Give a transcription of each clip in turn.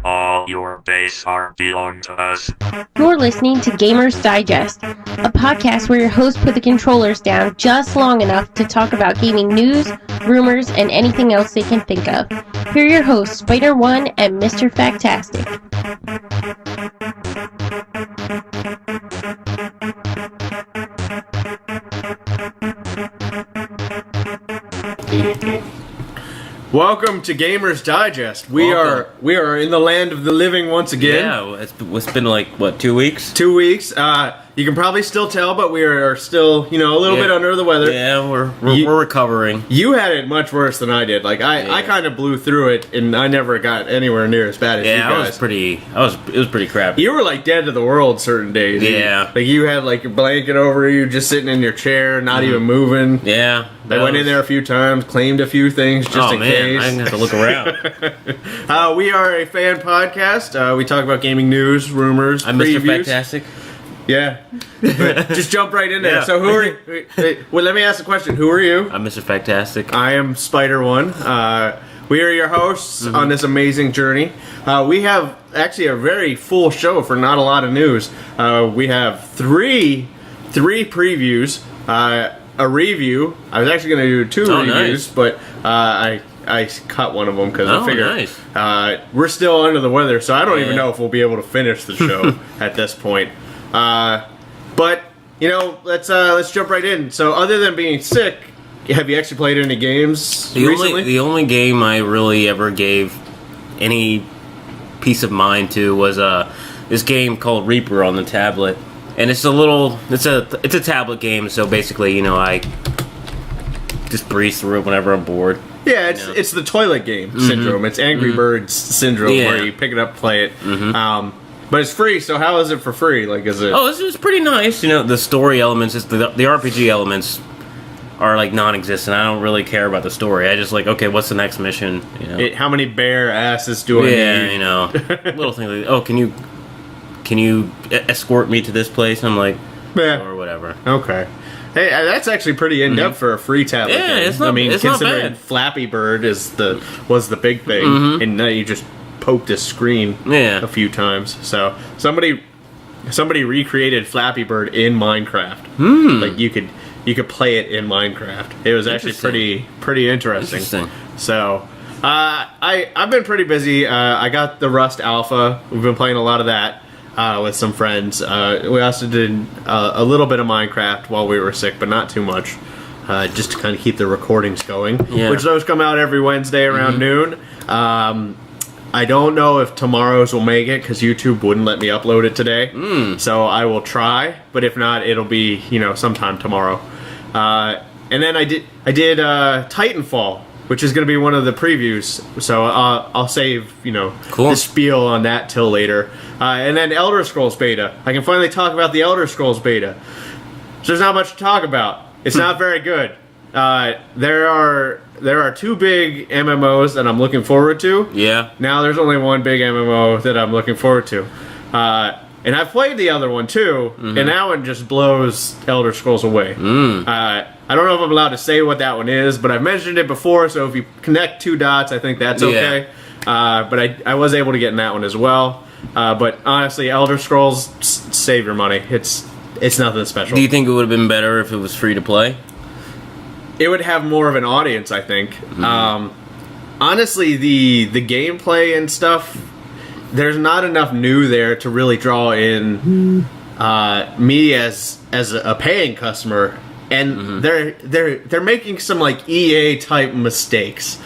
All your base art belong to us. You're listening to Gamers Digest, a podcast where your hosts put the controllers down just long enough to talk about gaming news, rumors, and anything else they can think of. Here are your hosts, Spider1 and Mr. Factastic. Welcome to Gamers Digest. We are in the land of the living once again. Yeah, it's been like, what, 2 weeks? 2 weeks. You can probably still tell, but we are still, a little bit under the weather. Yeah, we're recovering. You had it much worse than I did. Like I kind of blew through it, and I never got anywhere near as bad as you guys. It was pretty crappy. You were like dead to the world certain days. Yeah. Like you had like your blanket over you, just sitting in your chair, not even moving. Yeah. I went in there a few times, claimed a few things just in case. I didn't have to look around. We are a fan podcast. We talk about gaming news, rumors, I'm previews. Mr. Fantastic. Yeah. Just jump right in there. Yeah. So who are you? Well, let me ask the question. Who are you? I'm Mr. Fantastic. I am Spider1. We are your hosts on this amazing journey. We have actually a very full show for not a lot of news. We have three previews, a review. I was actually going to do two reviews, nice. but I cut one of them because I figured nice. We're still under the weather, so I don't even know if we'll be able to finish the show at this point. But let's jump right in. So, other than being sick, have you actually played any games recently? The only game I really ever gave any peace of mind to was this game called Reaper on the tablet, and it's a tablet game. So basically, I just breeze through it whenever I'm bored. Yeah, it's the toilet game syndrome. It's Angry Birds syndrome where you pick it up, play it. But it's free, so how is it for free? Like, is it? Oh, it's pretty nice. The story elements, the RPG elements are like non-existent. I don't really care about the story. I just like, okay, what's the next mission? How many bare asses do I need? Little things like, can you escort me to this place? I'm like, or whatever. Okay. Hey, that's actually pretty in-depth for a free tablet game. It's not, it's considering not bad. Flappy Bird was the big thing, and now you just poked a screen a few times. So somebody recreated Flappy Bird in Minecraft. Like you could play it in Minecraft. It was actually pretty interesting. So I've been pretty busy. I got the Rust Alpha. We've been playing a lot of that with some friends. We also did a little bit of Minecraft while we were sick, but not too much. Just to kind of keep the recordings going, which those come out every Wednesday around noon. I don't know if tomorrow's will make it because YouTube wouldn't let me upload it today. So I will try, but if not, it'll be sometime tomorrow. And then I did Titanfall, which is going to be one of the previews. So I'll save the spiel on that till later. And then Elder Scrolls beta. I can finally talk about the Elder Scrolls beta. So there's not much to talk about. It's not very good. There are two big MMOs that I'm looking forward to. Yeah. Now there's only one big MMO that I'm looking forward to. And I've played the other one too, and that one just blows Elder Scrolls away. I don't know if I'm allowed to say what that one is, but I've mentioned it before, so if you connect two dots, I think that's okay. But I was able to get in that one as well. But honestly, Elder Scrolls, save your money. It's nothing special. Do you think it would have been better if it was free to play? It would have more of an audience, I think. Honestly, the gameplay and stuff, there's not enough new there to really draw in me as a paying customer, and they're making some like EA type mistakes,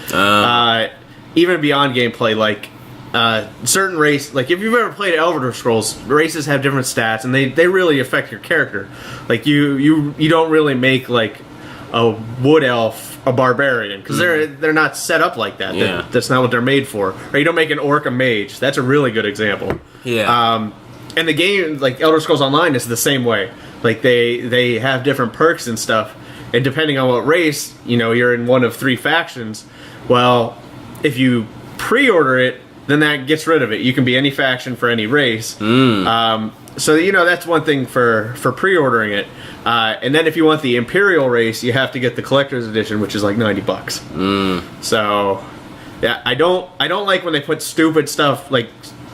even beyond gameplay. Like certain race, like if you've ever played Elder Scrolls, races have different stats, and they really affect your character. Like you don't really make like a wood elf a barbarian because they're not set up like that. Yeah. That's not what they're made for. Or you don't make an orc a mage. That's a really good example. Yeah. And the game, like Elder Scrolls Online, is the same way. Like they have different perks and stuff, and depending on what race, you're in one of three factions. Well, if you pre-order it, then that gets rid of it. You can be any faction for any race. that's one thing for pre-ordering it. And then if you want the Imperial race, you have to get the collector's edition, which is like $90. So, yeah, I don't like when they put stupid stuff, like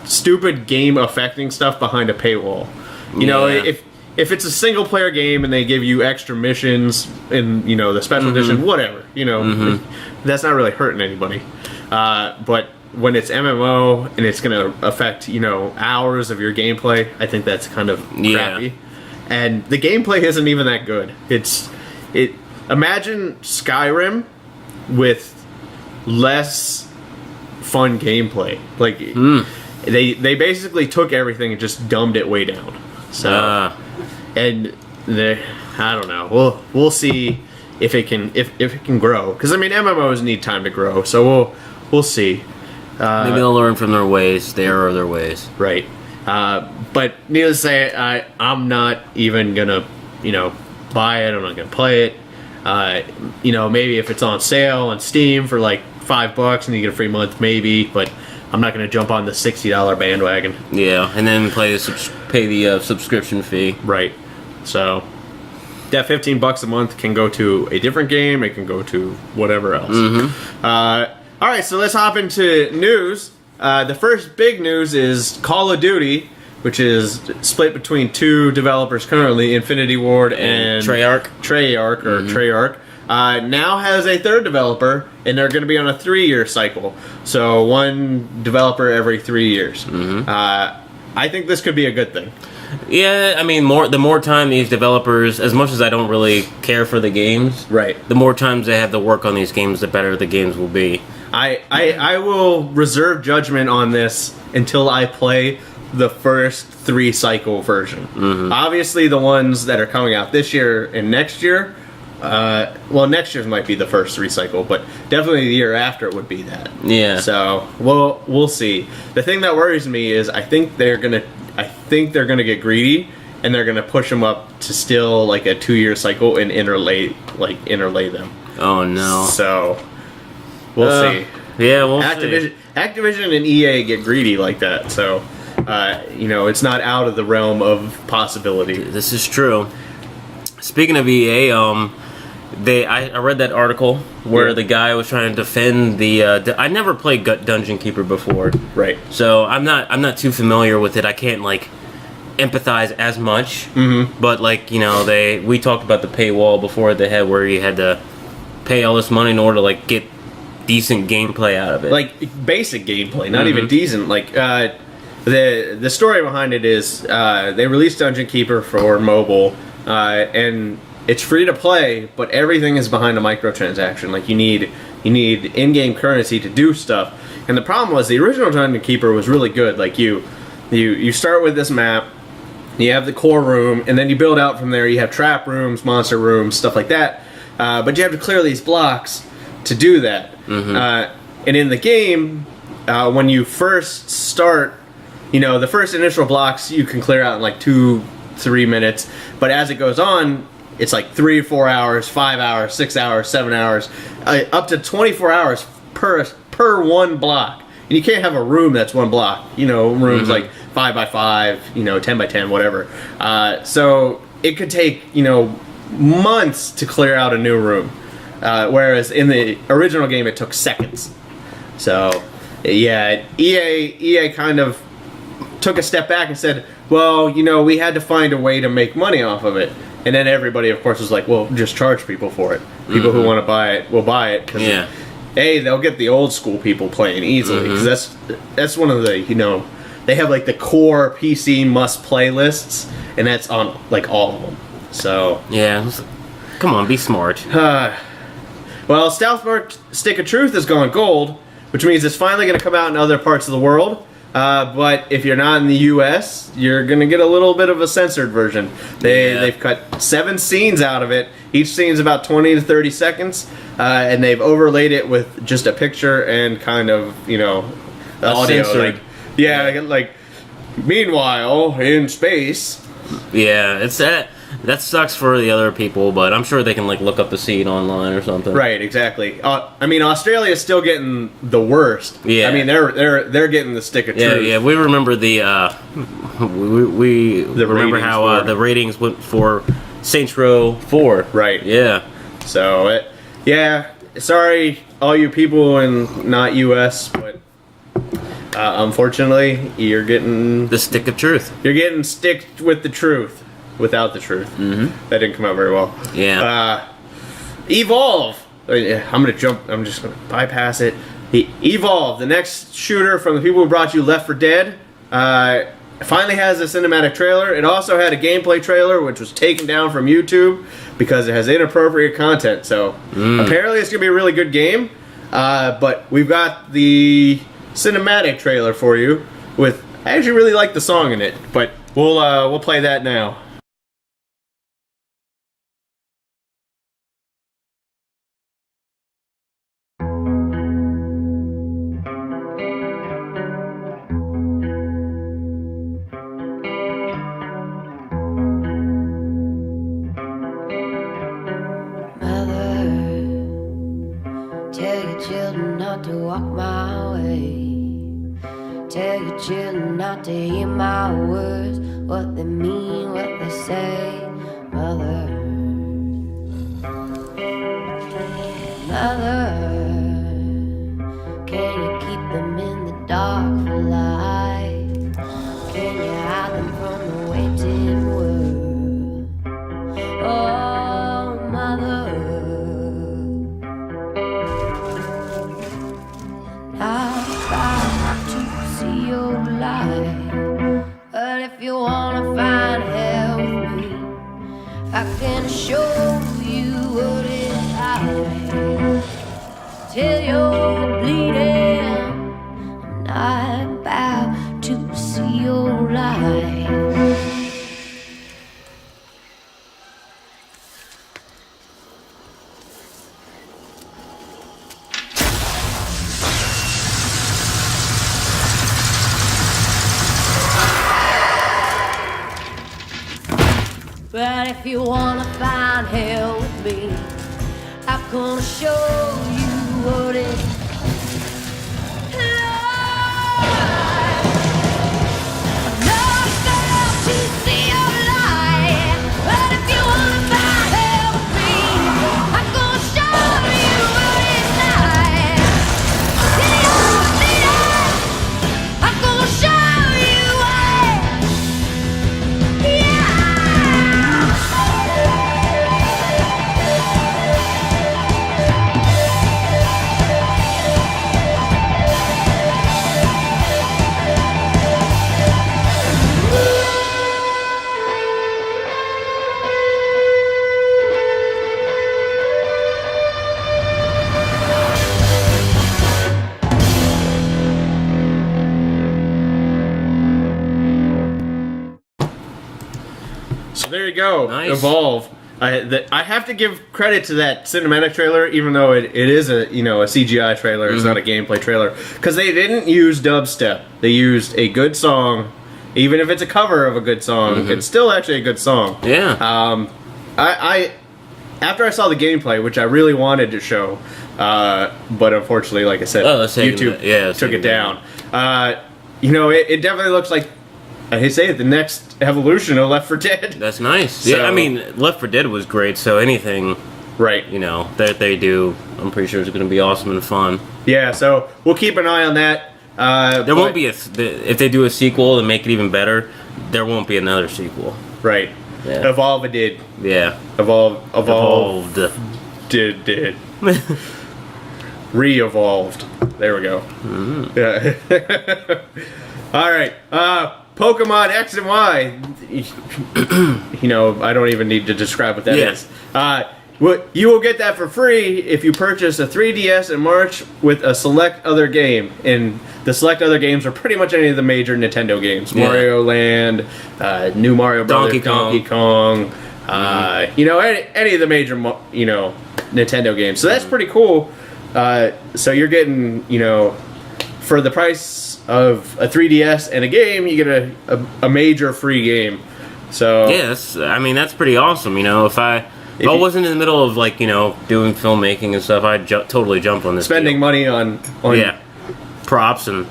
stupid game affecting stuff behind a paywall. You know, if it's a single player game and they give you extra missions in, the special edition, whatever, that's not really hurting anybody. But when it's MMO and it's going to affect, hours of your gameplay, I think that's kind of crappy. And the gameplay isn't even that good. Imagine Skyrim with less fun gameplay. Like they basically took everything and just dumbed it way down. So I don't know. We'll see if it can grow. Because MMOs need time to grow. So we'll see. Maybe they'll learn from their ways. They are their ways. Right. But needless to say, I'm not even gonna, buy it. I'm not gonna play it. Maybe if it's on sale on Steam for like $5 and you get a free month, maybe. But I'm not gonna jump on the $60 bandwagon. Yeah, and then pay the subscription fee. Right. So that $15 a month can go to a different game. It can go to whatever else. All right, so let's hop into news. The first big news is Call of Duty, which is split between two developers currently, Infinity Ward and Treyarch. Now has a third developer, and they're going to be on a 3-year cycle. So one developer every 3 years. I think this could be a good thing. Yeah, the more time these developers, as much as I don't really care for the games, right, the more times they have to work on these games, the better the games will be. I will reserve judgment on this until I play the first 3 cycle version. Obviously, the ones that are coming out this year and next year, next year's might be the first 3 cycle, but definitely the year after it would be that. Yeah. So we'll see. The thing that worries me is I think they're gonna get greedy and they're gonna push them up to still like a 2-year cycle and interlay them. Oh no. So we'll see. Yeah, we'll see. Activision and EA get greedy like that, so it's not out of the realm of possibility. This is true. Speaking of EA, I read that article where the guy was trying to defend the. I never played Dungeon Keeper before, right? So I'm not too familiar with it. I can't empathize as much. But we talked about the paywall before they had where you had to pay all this money in order to get decent gameplay out of it. Like basic gameplay, not even decent. The story behind it is they released Dungeon Keeper for mobile, and it's free to play, but everything is behind a microtransaction. Like you need in-game currency to do stuff. And the problem was the original Dungeon Keeper was really good. Like you start with this map, you have the core room, and then you build out from there. You have trap rooms, monster rooms, stuff like that. But you have to clear these blocks to do that. And in the game, when you first start, the first initial blocks you can clear out in 2-3 minutes. But as it goes on, it's 3 or 4 hours, 5 hours, 6 hours, 7 hours, up to 24 hours per one block. And you can't have a room that's one block. Rooms 5x5, 10x10, whatever. So it could take months to clear out a new room, whereas in the original game it took seconds. So yeah, EA kind of took a step back and said, well, we had to find a way to make money off of it. And then everybody, of course, was like, well, just charge people for it. People who want to buy it will buy it. Cause they'll get the old school people playing easily. Because that's one of the, they have the core PC must play lists, and that's on all of them. So yeah, come on, be smart. Well, Stealth Stick of Truth has gone gold, which means it's finally going to come out in other parts of the world. But if you're not in the U.S., you're going to get a little bit of a censored version. They've cut 7 scenes out of it. Each scene's about 20 to 30 seconds, and they've overlaid it with just a picture and kind of, audio. Censored. Meanwhile, in space. Yeah, it's that sucks for the other people, but I'm sure they can look up the scene online or something. Right, exactly. Australia's still getting the worst. Yeah. They're getting the stick of truth. Yeah. We remember the we remember how the ratings went for Saints Row 4. Right. Yeah. So, sorry, all you people in not U.S., but unfortunately, you're getting... The stick of truth. You're getting sticked with the truth, without the truth. Mm-hmm. That didn't come out very well. Yeah. Evolve! I'm just gonna bypass it. Evolve, the next shooter from the people who brought you Left 4 Dead, finally has a cinematic trailer. It also had a gameplay trailer, which was taken down from YouTube because it has inappropriate content. So apparently it's gonna be a really good game. But we've got the cinematic trailer for you. I actually really like the song in it, but we'll play that now. Not to walk my way. Tell your children not to hear my words, what they mean, what they say. Mother, can you keep them in the dark for life? Can you hide them from the waiting world? Oh, mother, I've got to see your light. But if you wanna find hell with me, I can show you what it's like. Till you're bleeding, I'm not about to see your light. But if you wanna find hell with me, I'm gonna show you what it's like. I'm not about to see your light. But if you wanna find hell with me, I'm gonna show you what it's like. I'm gonna show you what. Yeah. So there you go. Nice. Evolve. I have to give credit to that cinematic trailer, even though it is a CGI trailer. It's not a gameplay trailer, because they didn't use dubstep. They used a good song, even if it's a cover of a good song. It's still actually a good song. Yeah. I after I saw the gameplay, which I really wanted to show, but unfortunately, like I said, YouTube took it down. It definitely looks like, I say it, the next evolution of Left 4 Dead. That's nice. So, yeah, I mean, Left 4 Dead was great, so anything, right? That they do, I'm pretty sure is going to be awesome and fun. Yeah, so we'll keep an eye on that. There won't be if they do a sequel to make it even better. There won't be another sequel. Right. Yeah. Evolve it did. Yeah. Evolved. Did. Re-evolved. There we go. Yeah. All right. Pokemon X and Y. I don't even need to describe what that is. You will get that for free if you purchase a 3DS in March with a select other game. And the select other games are pretty much any of the major Nintendo games. Yeah. Mario Land, New Mario Brothers, Donkey Kong. Any of the major, Nintendo games. So that's pretty cool. So you're getting, for the price of a 3DS and a game, you get a major free game. So yeah, that's pretty awesome. If I wasn't in the middle of doing filmmaking and stuff, I'd totally jump on this. Spending money on props and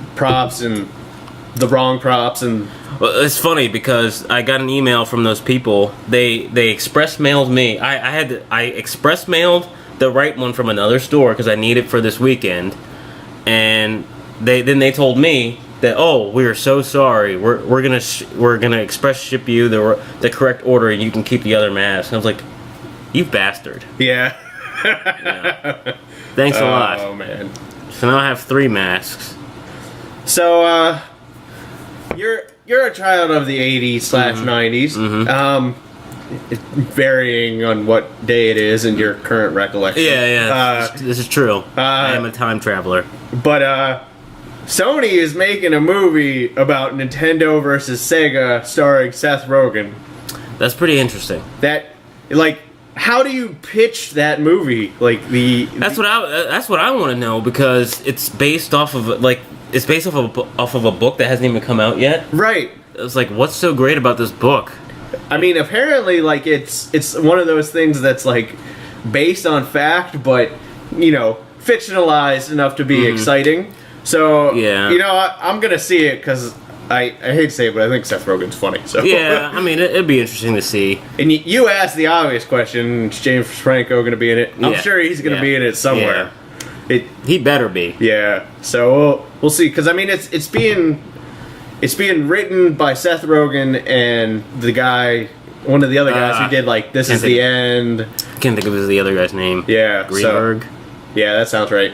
the wrong props and. Well, it's funny because I got an email from those people. They express mailed me. I express mailed the right one from another store because I need it for this weekend, and they told me that, oh, we are so sorry. We're gonna express ship you the correct order and you can keep the other mask. And I was like, you bastard. Yeah. Thanks a lot. Oh man. So now I have 3 masks. So you're a child of the 80s/90s. Varying on what day it is and your current recollection. Yeah. This is true. I am a time traveler. But Sony is making a movie about Nintendo versus Sega starring Seth Rogen. That's pretty interesting. How do you pitch that movie? That's what I want to know, because it's based off of off of a book that hasn't even come out yet. Right. It's like, what's so great about this book? I mean, apparently, it's one of those things that's based on fact, but fictionalized enough to be exciting. So yeah, I'm gonna see it because I hate to say it, but I think Seth Rogen's funny. So yeah, I mean, it'd be interesting to see. And you asked the obvious question: is James Franco going to be in it? I'm sure he's going to be in it somewhere. Yeah. He better be. Yeah. So we'll see, because I mean it's being written by Seth Rogen and one of the other guys who did This Is the End. I can't think of the other guy's name. Yeah, Greenberg. Yeah, that sounds right.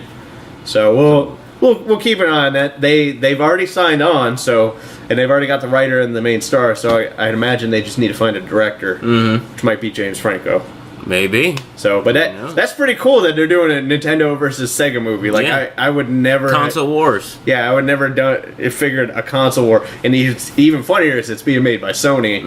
So we'll keep an eye on that. They've already signed on, and they've already got the writer and the main star. So I'd imagine they just need to find a director, which might be James Franco. Maybe. So, but that's pretty cool that they're doing a Nintendo versus Sega movie. I would never console wars. Yeah, I would never figured a console war. And even funnier is it's being made by Sony,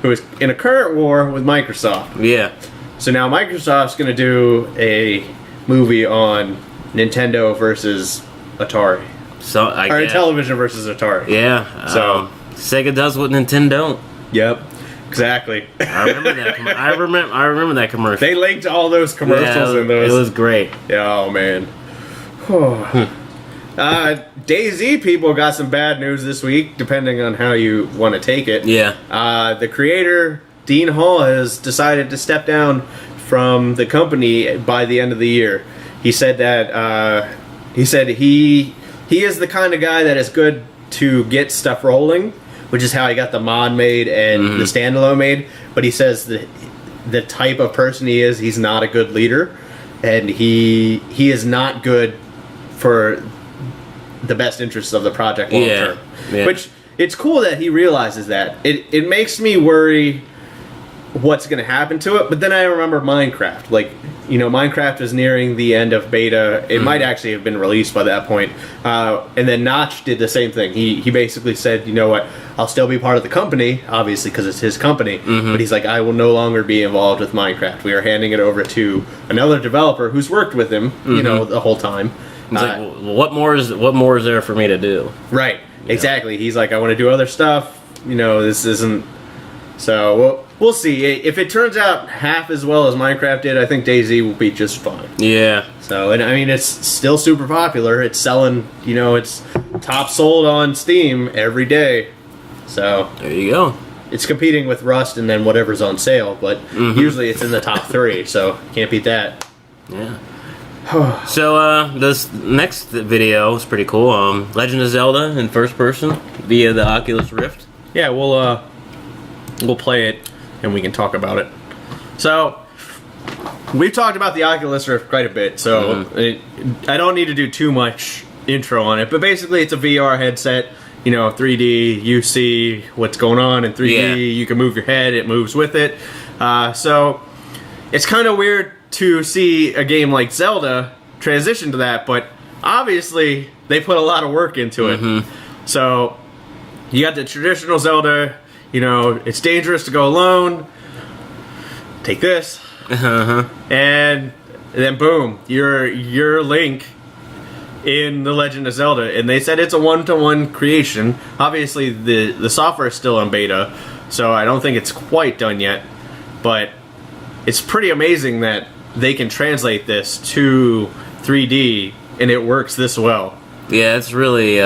who is in a current war with Microsoft. Yeah. So now Microsoft's going to do a movie on Nintendo versus Atari. So or television versus Atari. Yeah. So Sega does what Nintendo don't. Yep. Exactly. I remember that. I remember that commercial. They linked all those commercials in those. It was great. Oh man. DayZ people got some bad news this week, depending on how you want to take it. Yeah. The creator Dean Hall has decided to step down from the company by the end of the year. He said that he is the kind of guy that is good to get stuff rolling, which is how he got the mod made and the standalone made. But he says that the type of person he is, he's not a good leader, and he is not good for the best interests of the project long term. Yeah. Which, it's cool that he realizes that. It makes me worry what's going to happen to it, but then I remember Minecraft. Minecraft is nearing the end of beta. It might actually have been released by that point. And then Notch did the same thing. He basically said, you know what, I'll still be part of the company, obviously, because it's his company, but he's like, I will no longer be involved with Minecraft. We are handing it over to another developer who's worked with him, the whole time. He's like, well, what more is there for me to do? Right, exactly. He's like, I want to do other stuff. This isn't... So, we'll see. If it turns out half as well as Minecraft did, I think DayZ will be just fine. Yeah. So, and I mean, it's still super popular. It's selling, it's top sold on Steam every day. So, there you go. It's competing with Rust and then whatever's on sale, but usually it's in the top 3, so can't beat that. Yeah. So, this next video is pretty cool. Legend of Zelda in first person via the Oculus Rift. Yeah, we'll play it and we can talk about it. So, we've talked about the Oculus Rift quite a bit, so I don't need to do too much intro on it, but basically it's a VR headset, 3D, you see what's going on in 3D, you can move your head, it moves with it. So, it's kind of weird to see a game like Zelda transition to that, but obviously they put a lot of work into it. So, you got the traditional Zelda, it's dangerous to go alone. Take this. And then boom, you're Link in The Legend of Zelda. And they said it's a one-to-one creation. Obviously, the software is still in beta, so I don't think it's quite done yet. But it's pretty amazing that they can translate this to 3D, and it works this well. Yeah, it's really...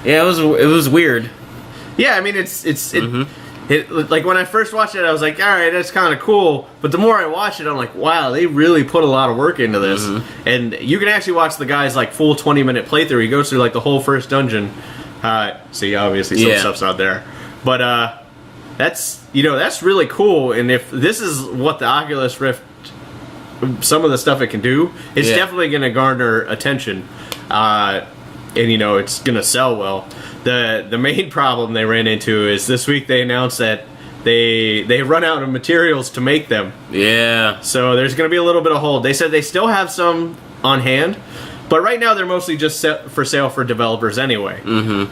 Yeah, it was weird. Yeah, I mean, it, like when I first watched it, I was like, all right, that's kind of cool. But the more I watch it, I'm like, wow, they really put a lot of work into this. And you can actually watch the guy's like full 20-minute playthrough. He goes through like the whole first dungeon. See, obviously some stuff's not there, but that's really cool. And if this is what the Oculus Rift, some of the stuff it can do, it's definitely going to garner attention, and it's going to sell well. The main problem they ran into is this week they announced that they run out of materials to make them. Yeah. So there's going to be a little bit of hold. They said they still have some on hand, but right now they're mostly just set for sale for developers anyway.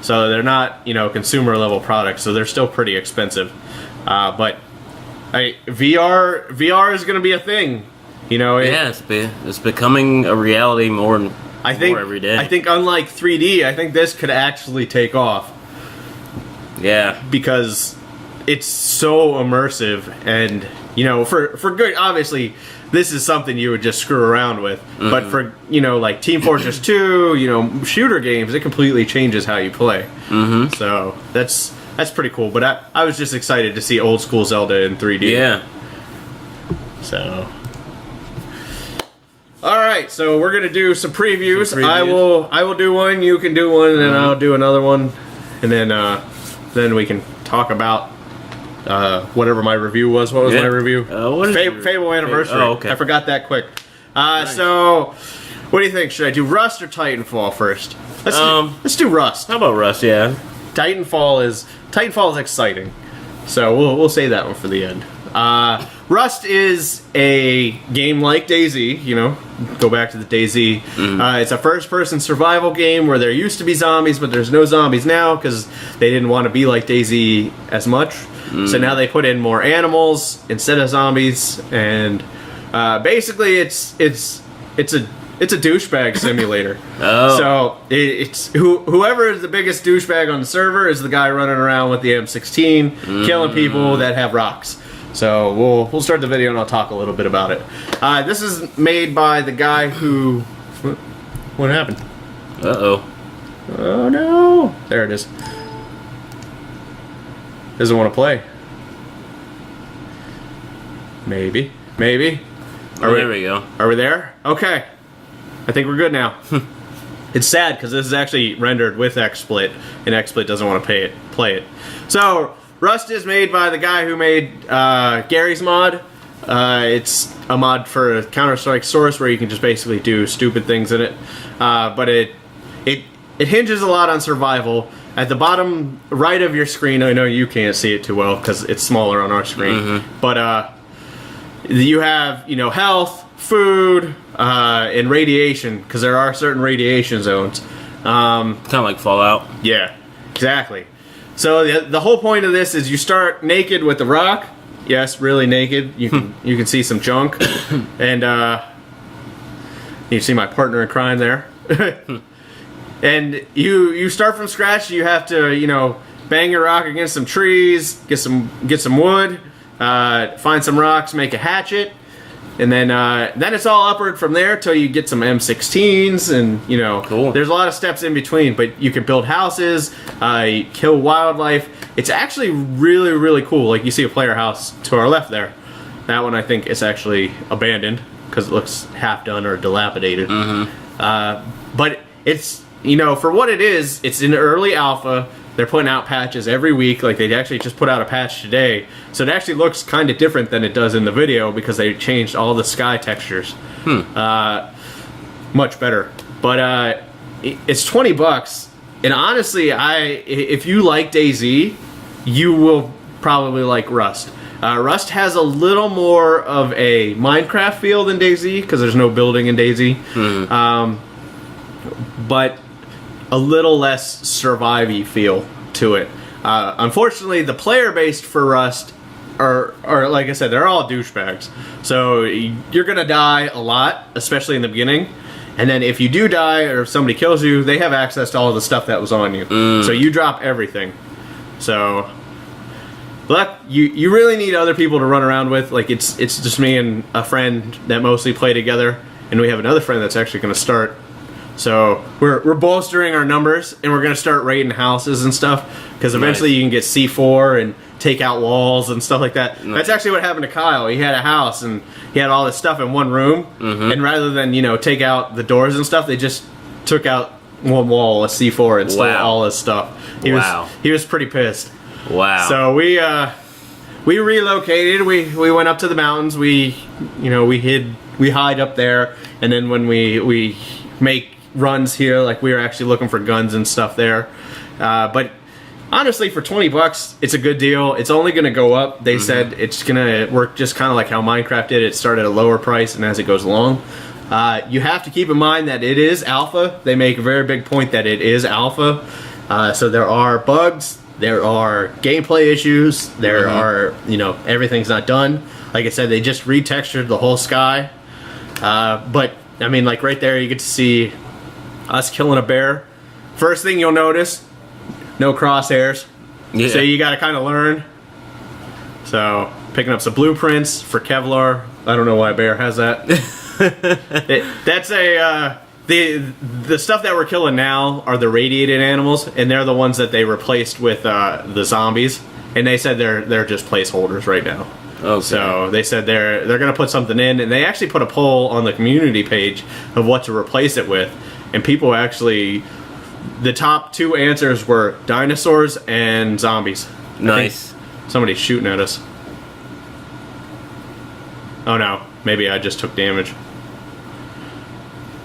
So they're not, consumer level products, so they're still pretty expensive. But VR is going to be a thing. It's becoming a reality more every day. I think unlike 3D, I think this could actually take off. Yeah. Because it's so immersive and, for good, obviously, this is something you would just screw around with. But for, like Team Fortress 2, shooter games, it completely changes how you play. So that's pretty cool. But I was just excited to see old school Zelda in 3D. Yeah. So... Alright, so we're gonna do some previews. I will do one, you can do one, and then I'll do another one. And then we can talk about whatever my review was. What was my review? Fable Anniversary. Oh, okay. I forgot that quick. Nice. So, what do you think? Should I do Rust or Titanfall first? Let's do Rust. How about Rust, yeah. Titanfall is exciting. So we'll save that one for the end. Rust is a game like DayZ, go back to the DayZ. It's a first-person survival game where there used to be zombies, but there's no zombies now because they didn't want to be like DayZ as much. So now they put in more animals instead of zombies, and basically it's a douchebag simulator. So it's whoever is the biggest douchebag on the server is the guy running around with the M16, killing people that have rocks. So we'll start the video and I'll talk a little bit about it. This is made by the guy who... What happened? Uh-oh. Oh no! There it is. Doesn't want to play. Maybe. There we go. Are we there? Okay. I think we're good now. It's sad because this is actually rendered with XSplit, and XSplit doesn't want to play it. So... Rust is made by the guy who made Gary's mod. It's a mod for Counter-Strike Source where you can just basically do stupid things in it. But it hinges a lot on survival. At the bottom right of your screen, I know you can't see it too well because it's smaller on our screen. But you have health, food, and radiation because there are certain radiation zones. Kind of like Fallout. Yeah, exactly. So the whole point of this is you start naked with the rock. Yes, really naked. You can see some junk, and you see my partner in crime there. And you start from scratch. You have to bang your rock against some trees, get some wood, find some rocks, make a hatchet, and then it's all upward from there till you get some M16s, and cool. There's a lot of steps in between, but you can build houses, kill wildlife. It's actually really, really cool. Like you see a player house to our left there. That one I think is actually abandoned because it looks half done or dilapidated. But it's for what it is, it's in early alpha. They're putting out patches every week. Like they actually just put out a patch today. So it actually looks kind of different than it does in the video because they changed all the sky textures. Much better. But it's $20. And honestly, if you like DayZ, you will probably like Rust. Rust has a little more of a Minecraft feel than DayZ because there's no building in DayZ. But a little less survivey feel to it. Unfortunately, the player base for Rust are like I said, they're all douchebags. So you're gonna die a lot, especially in the beginning. And then if you do die or if somebody kills you, they have access to all the stuff that was on you. So you drop everything. So you really need other people to run around with. Like it's just me and a friend that mostly play together, and we have another friend that's actually going to start So we're bolstering our numbers, and we're gonna start raiding houses and stuff. Because eventually you can get C4 and take out walls and stuff like that. That's actually what happened to Kyle. He had a house and he had all this stuff in one room, and rather than take out the doors and stuff, they just took out one wall, a C4, and stole all his stuff. He was pretty pissed. Wow. So we relocated. We went up to the mountains. We hide up there, and then when we make runs here, like we were actually looking for guns and stuff there, but. Honestly, for $20, it's a good deal. It's only going to go up. They said it's going to work just kind of like how Minecraft did. It started at a lower price, and as it goes along, you have to keep in mind that it is alpha. They make a very big point that it is alpha. So there are bugs. There are gameplay issues. There are, everything's not done. Like I said, they just retextured the whole sky. But, I mean, like right there, you get to see us killing a bear. First thing you'll notice, no crosshairs. Yeah. So you got to kind of learn. So picking up some blueprints for Kevlar. I don't know why a bear has that. That's the stuff that we're killing now are the radiated animals, and they're the ones that they replaced with the zombies. And they said they're just placeholders right now. Okay. So they said they're going to put something in, and they actually put a poll on the community page of what to replace it with, and people actually. The top 2 answers were dinosaurs and zombies. Nice. Somebody's shooting at us. Oh no, maybe I just took damage.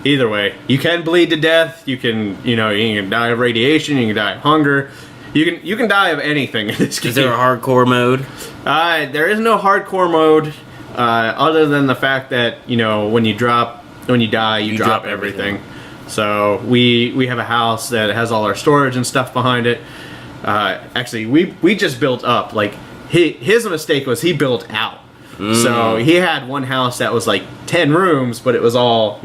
Either way, you can bleed to death. You can die of radiation. You can die of hunger. You can die of anything in this game. Is there a hardcore mode? There is no hardcore mode, other than the fact that when you die, you drop everything. So we have a house that has all our storage and stuff behind it. Actually, we just built up. Like his mistake was he built out. So he had one house that was like 10 rooms, but it was all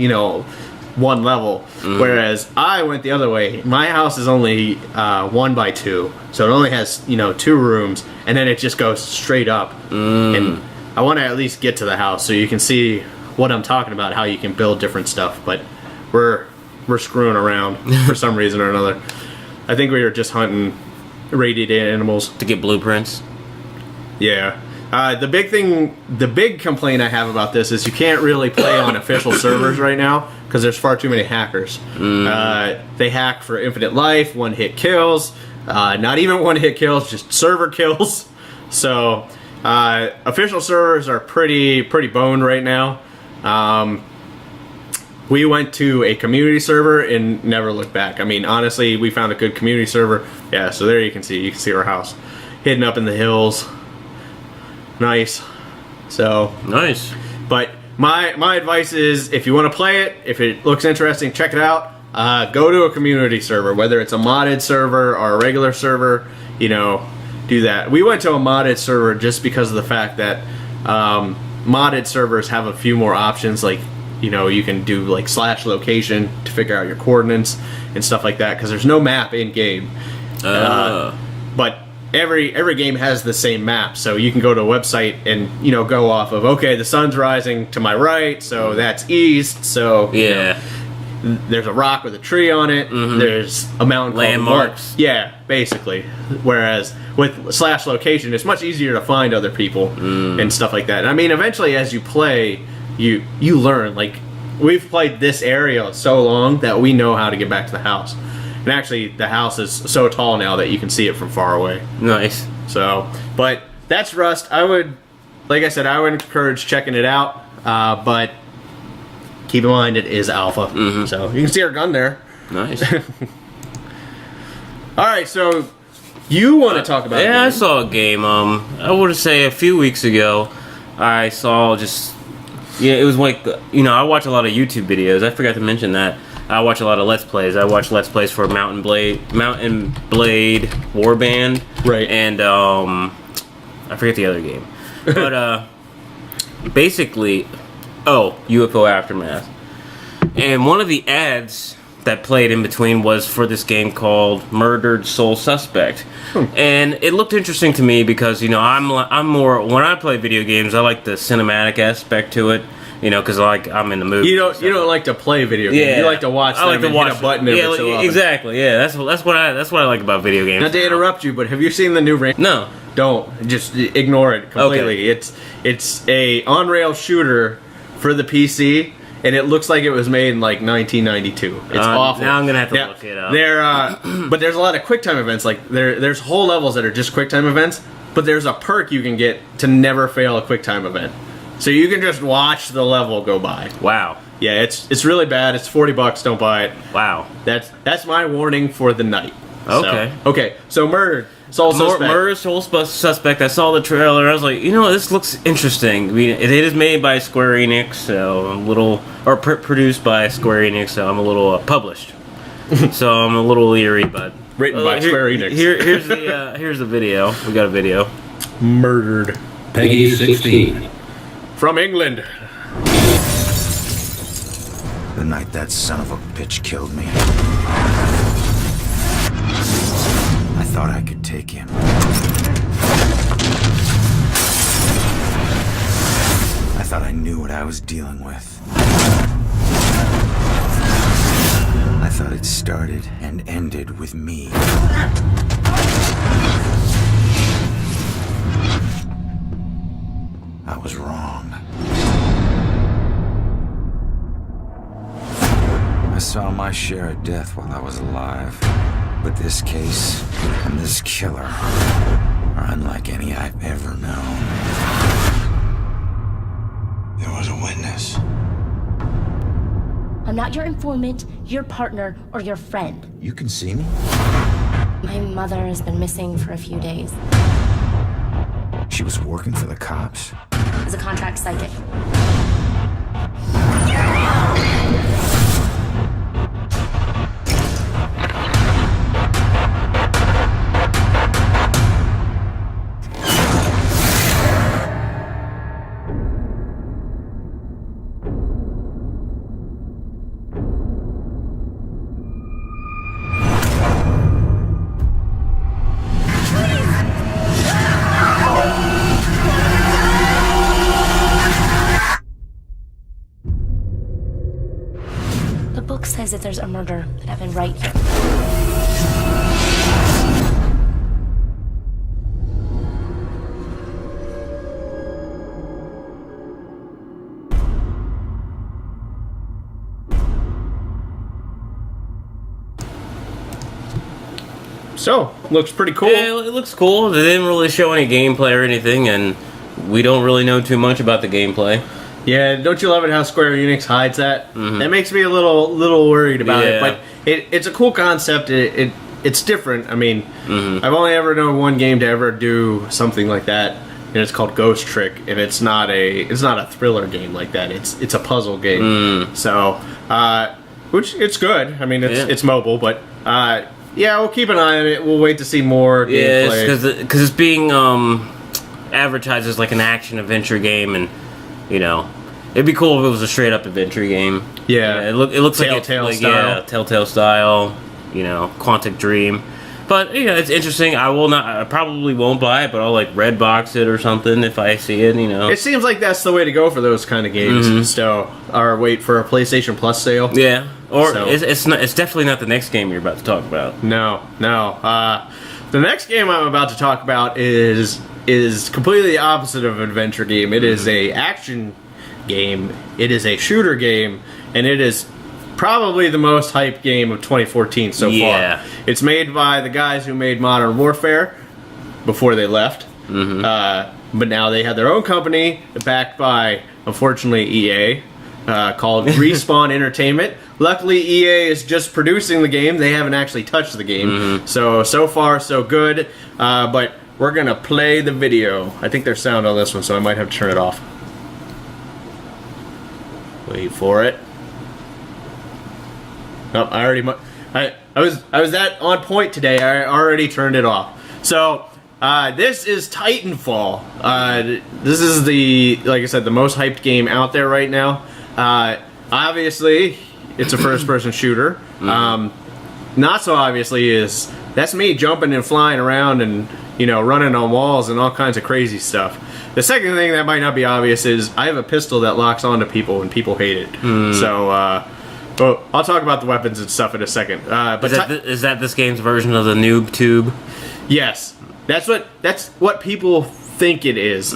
one level. Whereas I went the other way. My house is only 1 by 2, so it only has 2 rooms, and then it just goes straight up. And I want to at least get to the house so you can see what I'm talking about, how you can build different stuff. But we're screwing around for some reason or another. I think we were just hunting radiated animals. To get blueprints? Yeah. The big complaint I have about this is you can't really play on official servers right now because there's far too many hackers. They hack for infinite life, one-hit kills, not even one-hit kills, just server kills. So official servers are pretty boned right now. We went to a community server and never looked back. I mean, honestly, we found a good community server. Yeah, so there you can see our house hidden up in the hills. Nice. So nice. But my advice is, if you want to play it, if it looks interesting, check it out. Go to a community server, whether it's a modded server or a regular server. Do that. We went to a modded server just because of the fact that modded servers have a few more options, like. You can do like /location to figure out your coordinates and stuff like that because there's no map in game. But every game has the same map, so you can go to a website and go off of the sun's rising to my right, so that's east. So there's a rock with a tree on it. There's a mountain landmarks. Yeah, basically. Whereas with /location, it's much easier to find other people and stuff like that. And I mean, eventually as you play. You learn. Like, we've played this area so long that we know how to get back to the house. And actually, the house is so tall now that you can see it from far away. Nice. So, but that's Rust. Like I said, I would encourage checking it out. But keep in mind, it is alpha. So you can see our gun there. Nice. All right, so you want to talk about? Yeah, I saw a game. I would say a few weeks ago, I saw just. Yeah, it was like, I watch a lot of YouTube videos. I forgot to mention that. I watch a lot of Let's Plays. I watch Let's Plays for Mountain Blade Warband. Right. And, I forget the other game. But, basically, UFO Aftermath. And one of the ads that played in between was for this game called Murdered Soul Suspect. And it looked interesting to me because, I'm more, when I play video games, I like the cinematic aspect to it. because like I'm in the mood. You don't like to play video games. Yeah. You like to watch them and hit a button every so often. Exactly. Yeah, that's what I like about video games. Not to interrupt you, but have you seen the new Rain? No. Don't. Just ignore it completely. Okay. It's a on-rail shooter for the PC, and it looks like it was made in like 1992. It's awful. Now I'm gonna have to look it up. But there's a lot of QuickTime events. Like there's whole levels that are just QuickTime events. But there's a perk you can get to never fail a QuickTime event, so you can just watch the level go by. Wow. Yeah, it's really bad. It's $40. Don't buy it. Wow. That's my warning for the night. Okay. So Murdered. Sole Suspect. Murder, Sole Suspect. I saw the trailer. I was like, this looks interesting. I mean, it is made by Square Enix, so I'm a little, or produced by Square Enix, so I'm a little published. So I'm a little leery, but written by Square Enix. Here's the video. We got a video. Murdered. Peggy 16. From England. The night that son of a bitch killed me, I thought I could take him. I thought I knew what I was dealing with. I thought it started and ended with me. I was wrong. I saw my share of death while I was alive. But this case and this killer are unlike any I've ever known. There was a witness. I'm not your informant, your partner, or your friend. You can see me? My mother has been missing for a few days. She was working for the cops? As a contract psychic. The book says that there's a murder that happened right here. So, looks pretty cool. Yeah, it looks cool. They didn't really show any gameplay or anything, and we don't really know too much about the gameplay. Yeah, don't you love it how Square Enix hides that? Mm-hmm. That makes me a little worried about it, but it's a cool concept. It's different. I mean, I've only ever known one game to ever do something like that, and it's called Ghost Trick, and it's not a thriller game like that. It's a puzzle game. So, which it's good. I mean, it's mobile, but yeah, we'll keep an eye on it. We'll wait to see more gameplay. Yeah, because it's being advertised as like an action adventure game, and it'd be cool if it was a straight up adventure game. Yeah, it looks Telltale like style. Telltale style. Quantic Dream. But it's interesting. I probably won't buy it, but I'll like red box it or something if I see it. It seems like that's the way to go for those kind of games. So, or wait for a PlayStation Plus sale. Yeah, or So- it's definitely not the next game you're about to talk about. No. The next game I'm about to talk about is completely the opposite of an adventure game. It is a action game. It is a shooter game, and it is probably the most hyped game of 2014 so far. It's made by the guys who made Modern Warfare before they left. But now they have their own company backed by, unfortunately, EA, called Respawn Entertainment. Luckily, EA is just producing the game. They haven't actually touched the game. So far, so good. But we're going to play the video. I think there's sound on this one, so I might have to turn it off. Wait for it. Oh, I was that on point today. I already turned it off. So this is TitanFall. This is like I said, the most hyped game out there right now. Obviously, it's a first-person shooter. Not so obviously is that's me jumping and flying around and running on walls and all kinds of crazy stuff. The second thing that might not be obvious is I have a pistol that locks onto people and people hate it. So, well, I'll talk about the weapons and stuff in a second. But is that this game's version of the noob tube? Yes, that's what people think it is.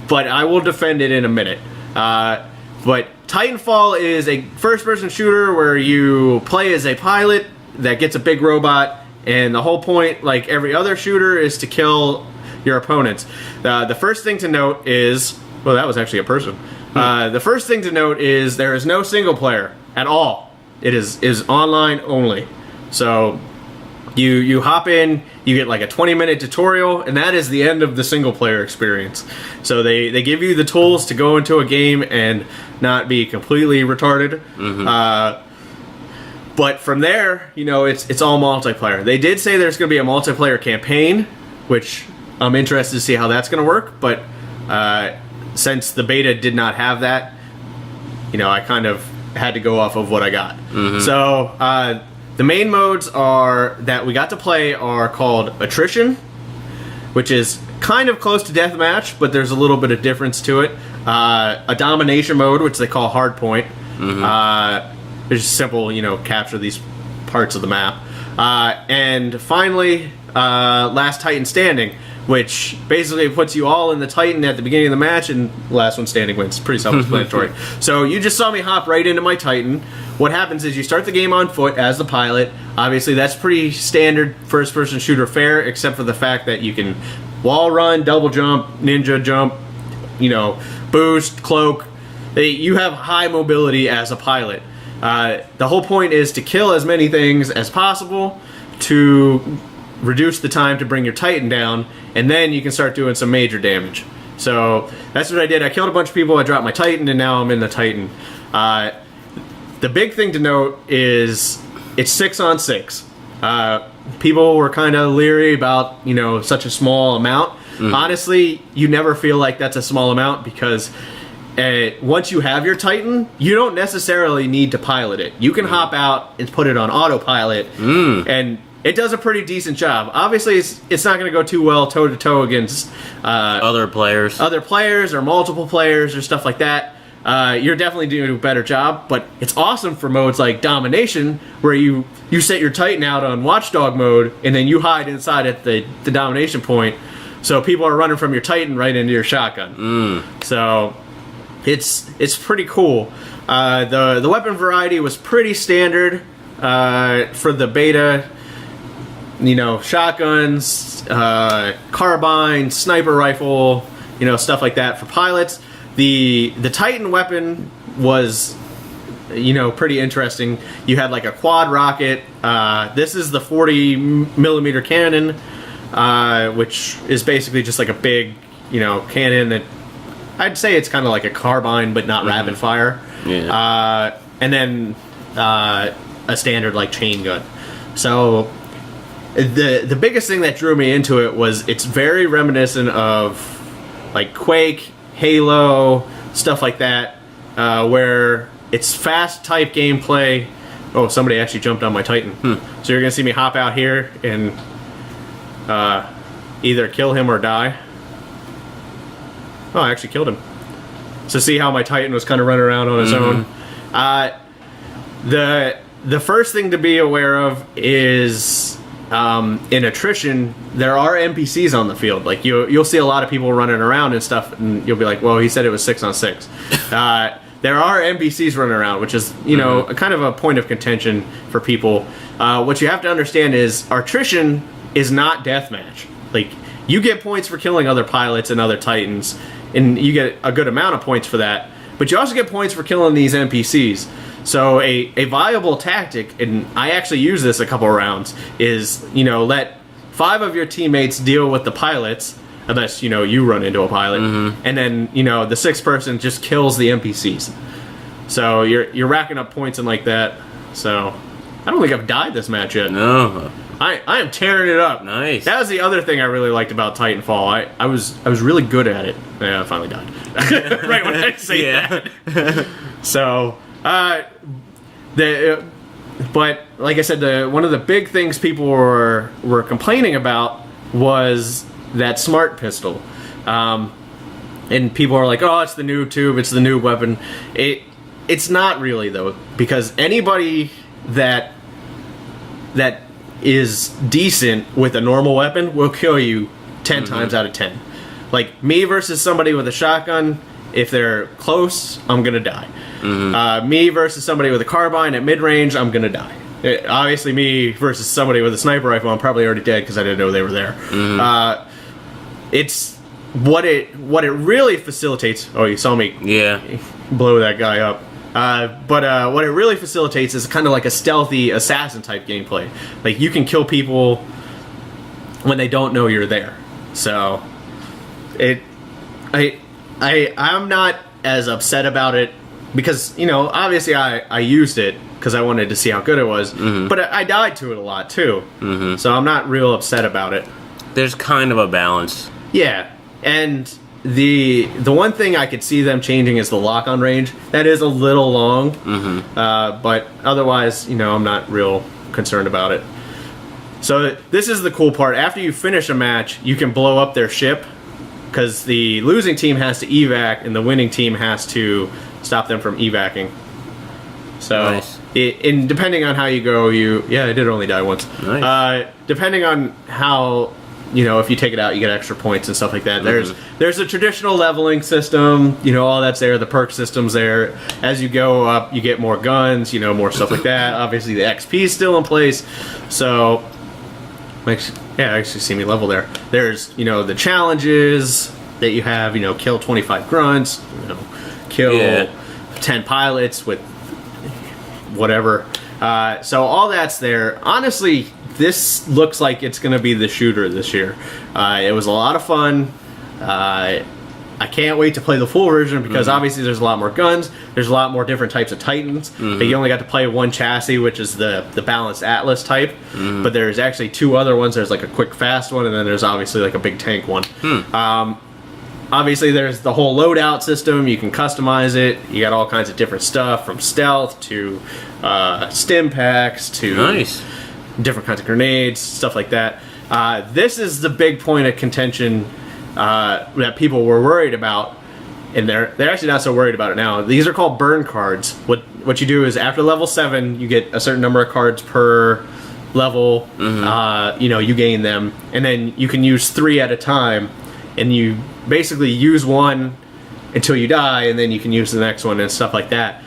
But I will defend it in a minute. But Titanfall is a first-person shooter where you play as a pilot that gets a big robot, and the whole point, like every other shooter, is to kill your opponents. The first thing to note is, well, that was actually a person. The first thing to note is there is no single player at all. It is online only. So you hop in, you get like a 20-minute tutorial, and that is the end of the single player experience. So they give you the tools to go into a game and not be completely retarded. But from there, it's all multiplayer. They did say there's going to be a multiplayer campaign, which I'm interested to see how that's going to work. But since the beta did not have that, I kind of had to go off of what I got. So the main modes that we got to play are called Attrition, which is kind of close to Deathmatch, but there's a little bit of difference to it. A Domination mode, which they call Hardpoint. It's just simple, capture these parts of the map. And finally, Last Titan Standing, which basically puts you all in the Titan at the beginning of the match, and last one standing wins. Pretty self-explanatory. So you just saw me hop right into my Titan. What happens is you start the game on foot as the pilot. Obviously, that's pretty standard first-person shooter fare, except for the fact that you can wall run, double jump, ninja jump, boost, cloak. You have high mobility as a pilot. The whole point is to kill as many things as possible to reduce the time to bring your Titan down, and then you can start doing some major damage. So that's what I did. I killed a bunch of people, I dropped my Titan, and now I'm in the Titan. The big thing to note is it's 6-on-6. People were kind of leery about, such a small amount. Honestly, you never feel like that's a small amount because once you have your Titan, you don't necessarily need to pilot it. You can hop out and put it on autopilot, and it does a pretty decent job. Obviously, it's not going to go too well toe-to-toe against other players or multiple players or stuff like that. You're definitely doing a better job, but it's awesome for modes like Domination, where you set your Titan out on Watchdog mode, and then you hide inside at the Domination point, so people are running from your Titan right into your shotgun. So it's pretty cool. The weapon variety was pretty standard for the beta. Shotguns, carbine, sniper rifle, stuff like that for pilots. The Titan weapon was, pretty interesting. You had like a quad rocket. This is the 40 millimeter cannon, which is basically just like a big, cannon that I'd say it's kind of like a carbine, but not rapid fire. Yeah. And then a standard like chain gun. So the biggest thing that drew me into it was it's very reminiscent of like Quake, Halo, stuff like that, where it's fast type gameplay. Oh, somebody actually jumped on my Titan. So you're gonna see me hop out here and either kill him or die. Oh, I actually killed him. So see how my Titan was kind of running around on his own. The first thing to be aware of is in Attrition, there are NPCs on the field. Like you'll see a lot of people running around and stuff, and you'll be like, "Well, he said it was 6-on-6." There are NPCs running around, which is a kind of a point of contention for people. What you have to understand is Attrition is not deathmatch. Like you get points for killing other pilots and other Titans, and you get a good amount of points for that. But you also get points for killing these NPCs. So a viable tactic, and I actually use this a couple of rounds, is let 5 of your teammates deal with the pilots, unless you run into a pilot, and then the 6th person just kills the NPCs. So you're racking up points and like that. So I don't think I've died this match yet. No. I am tearing it up. Nice. That was the other thing I really liked about Titanfall. I was really good at it. Yeah, I finally died. Right when I say that. So, but like I said, one of the big things people were complaining about was that smart pistol. and people are like, oh, it's the new tube, it's the new weapon. It's not really, though, because anybody that is decent with a normal weapon will kill you 10 times out of 10. Like, me versus somebody with a shotgun, if they're close, I'm gonna die. Me versus somebody with a carbine at mid-range, I'm gonna die. Obviously, me versus somebody with a sniper rifle, I'm probably already dead because I didn't know they were there. It's what it really facilitates. Oh, you saw me blow that guy up. But what it really facilitates is kind of like a stealthy assassin type gameplay. Like, you can kill people when they don't know you're there. So I'm not as upset about it because, you know, obviously I used it because I wanted to see how good it was, but I died to it a lot too. So I'm not real upset about it. There's kind of a balance. Yeah, and the one thing I could see them changing is the lock-on range. That is a little long, but otherwise, you know, I'm not real concerned about it. So this is the cool part. After you finish a match, you can blow up their ship, because the losing team has to evac and the winning team has to stop them from evacing. So, nice. And depending on how you go, I did only die once. Nice. Depending on how, you know, if you take it out, you get extra points and stuff like that. There's a traditional leveling system, you know, all that's there. The perk system's there. As you go up, you get more guns, you know, more stuff like that. Obviously, the XP is still in place. So, actually see me level there. There's, you know, the challenges that you have, you know, kill 25 grunts, you know, kill 10 pilots with whatever. So all that's there. Honestly, this looks like it's going to be the shooter this year. It was a lot of fun. I can't wait to play the full version because obviously there's a lot more guns. There's a lot more different types of Titans. But you only got to play one chassis, which is the balanced Atlas type. But there's actually two other ones. There's like a quick fast one, and then there's obviously like a big tank one. Obviously there's the whole loadout system. You can customize it. You got all kinds of different stuff, from stealth to stim packs to different kinds of grenades, stuff like that. This is the big point of contention that people were worried about, and they're actually not so worried about it now. These are called burn cards. What you do is after level 7, you get a certain number of cards per level. You know, you gain them, and then you can use 3 at a time, and you basically use one until you die, and then you can use the next one and stuff like that.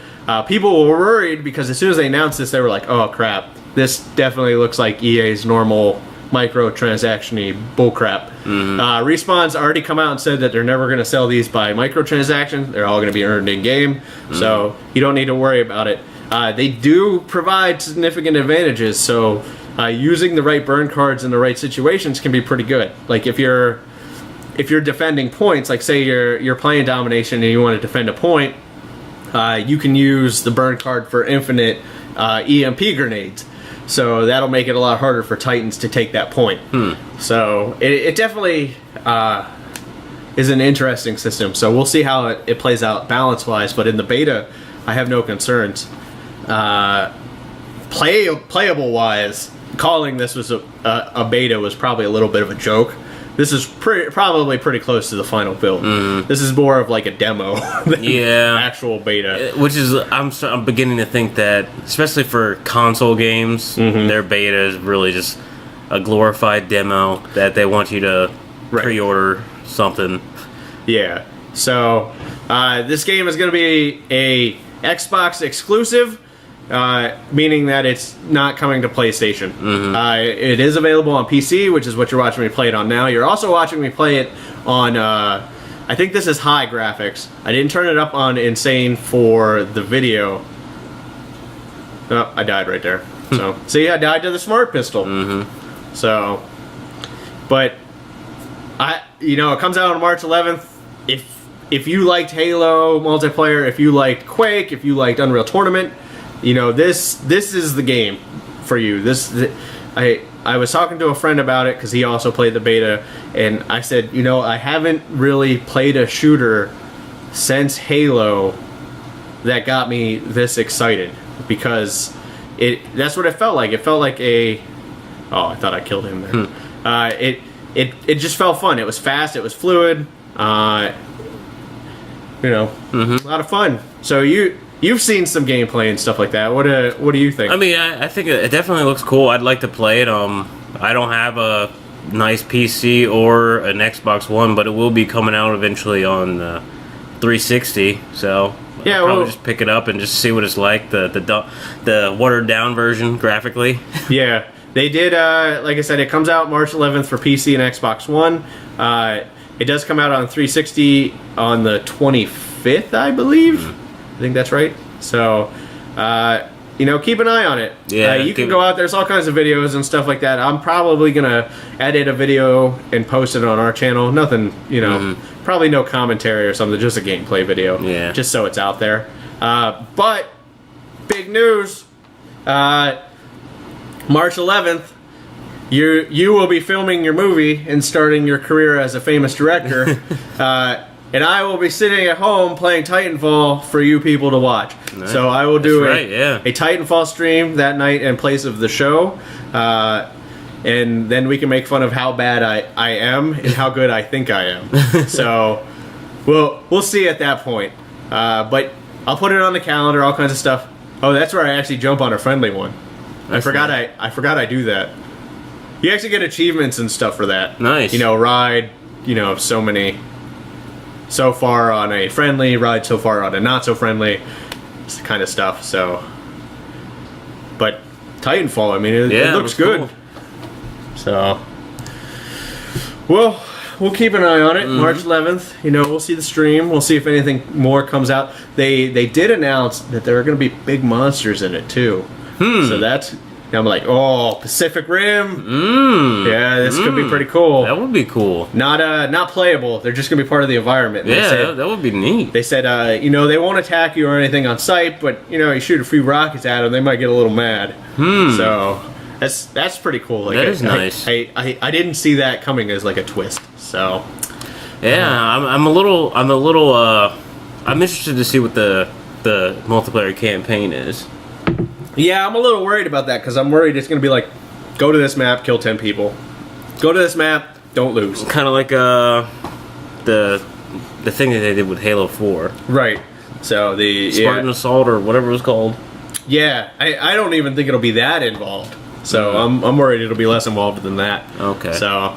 People were worried because as soon as they announced this, they were like, "Oh crap! This definitely looks like EA's normal microtransaction-y bullcrap." Respawn's already come out and said that they're never going to sell these by microtransactions. They're all going to be earned in-game, so you don't need to worry about it. They do provide significant advantages, so using the right burn cards in the right situations can be pretty good. Like if you're defending points, like say you're playing domination and you want to defend a point, you can use the burn card for infinite EMP grenades. So that'll make it a lot harder for Titans to take that point. So it definitely is an interesting system. So we'll see how it plays out balance-wise. But in the beta, I have no concerns. Playable-wise, calling this was a beta was probably a little bit of a joke. This is probably pretty close to the final build. This is more of like a demo than actual beta. Which is, I'm beginning to think that, especially for console games, their beta is really just a glorified demo that they want you to pre-order something. Yeah. So this game is going to be a Xbox exclusive. Meaning that it's not coming to PlayStation. It is available on PC, which is what you're watching me play it on now. You're also watching me play it on, I think this is high graphics. I didn't turn it up on Insane for the video. Oh, I died right there. So, see, I died to the Smart Pistol. So, but, it comes out on March 11th. If you liked Halo multiplayer, if you liked Quake, if you liked Unreal Tournament, this is the game for you. I was talking to a friend about it because he also played the beta, and I said, I haven't really played a shooter since Halo that got me this excited, because that's what it felt like. It felt like I thought I killed him there. It just felt fun. It was fast. It was fluid. a lot of fun. So you've seen some gameplay and stuff like that. What do you think? I mean, I think it definitely looks cool. I'd like to play it. I don't have a nice PC or an Xbox One, but it will be coming out eventually on 360. So yeah, I'll probably just pick it up and just see what it's like. The watered down version graphically. Yeah, they did. Like I said, it comes out March 11th for PC and Xbox One. It does come out on 360 on the 25th, I believe. I think that's right. So, keep an eye on it. Yeah, you can go out. There's all kinds of videos and stuff like that. I'm probably gonna edit a video and post it on our channel. Nothing, probably no commentary or something. Just a gameplay video. Yeah. Just so it's out there. But big news. March 11th. You will be filming your movie and starting your career as a famous director. And I will be sitting at home playing Titanfall for you people to watch. Nice. So I will do a Titanfall stream that night in place of the show. And then we can make fun of how bad I am and how good I think I am. So we'll see at that point. But I'll put it on the calendar, all kinds of stuff. Oh, that's where I actually jump on a friendly one. I forgot I do that. You actually get achievements and stuff for that. Nice. Ride, so far on a friendly, ride so far on a not so friendly kind of stuff. So, but Titanfall, I mean, it looks good. Cool. So, well, we'll keep an eye on it. March 11th, we'll see the stream. We'll see if anything more comes out. They did announce that there are going to be big monsters in it too. So I'm like, Pacific Rim. Yeah, this could be pretty cool. That would be cool. Not playable. They're just gonna be part of the environment. That would be neat. They said, they won't attack you or anything on sight, but you shoot a few rockets at them, they might get a little mad. So that's pretty cool. Like, that is nice. I didn't see that coming as like a twist. So yeah, I'm interested to see what the multiplayer campaign is. Yeah, I'm a little worried about that because I'm worried it's going to be like, go to this map, kill 10 people. Go to this map, don't lose. Kind of like the thing that they did with Halo 4. Right. So the Spartan Assault or whatever it was called. Yeah, I don't even think it'll be that involved. So I'm worried it'll be less involved than that. Okay. So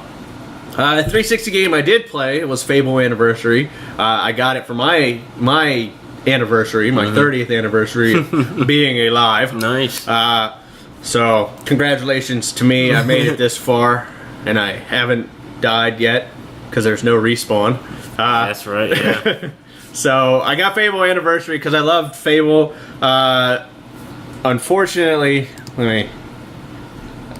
360 game I did play. It was Fable Anniversary. I got it for my anniversary, my 30th anniversary being alive. Nice. So congratulations to me. I made it this far, and I haven't died yet because there's no respawn. That's right. Yeah. So I got Fable Anniversary because I loved Fable. Unfortunately, I